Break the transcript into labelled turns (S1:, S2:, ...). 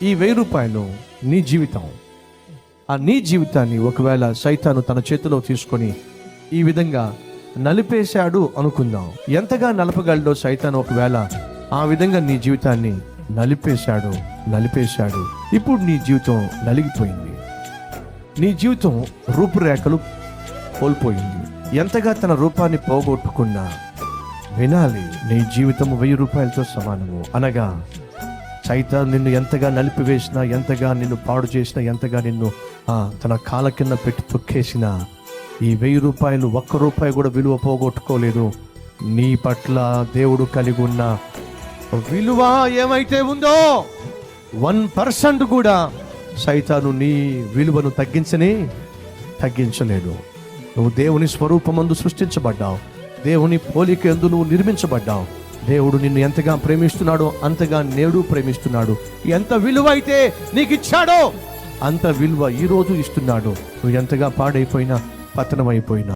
S1: ఈ 1000 రూపాయలు నీ జీవితం. నీ జీవితాన్ని ఒకవేళ సైతాను తన చేతిలో తీసుకొని ఈ విధంగా నలిపేశాడు అనుకుందాం. ఎంతగా నలపగలడో సైతాను ఒకవేళ ఆ విధంగా నీ జీవితాన్ని నలిపేశాడు. ఇప్పుడు నీ జీవితం నలిగిపోయింది. నీ జీవితం రూపురేఖలు కోల్పోయింది. ఎంతగా తన రూపాన్ని పోగొట్టుకున్నా వినాలి, నీ జీవితం 1000 రూపాయలతో సమానము. అనగా సైతాను నిన్ను ఎంతగా నలిపివేసినా, ఎంతగా నిన్ను పాడు చేసినా, ఎంతగా నిన్ను తన కాళ్ళ కింద పెట్టి తొక్కేసినా ఈ 1000 రూపాయలు 1 రూపాయి కూడా విలువ పోగొట్టుకోలేదు. నీ పట్ల దేవుడు కలిగి ఉన్న విలువ ఏమైతే ఉందో 1% కూడా సైతాను నీ విలువను తగ్గించలేడు. నువ్వు దేవుని స్వరూపమందు సృష్టించబడ్డావు. దేవుని పోలిక యందు నువ్వు నిర్మించబడ్డావు. దేవుడు నిన్ను ఎంతగా ప్రేమిస్తున్నాడో అంతగా నేడు ప్రేమిస్తున్నాడు. ఎంత విలువ అయితే నీకు ఇచ్చాడో అంత విలువ ఈరోజు ఇస్తున్నాడు. నువ్వు ఎంతగా పాడైపోయినా, పతనమైపోయినా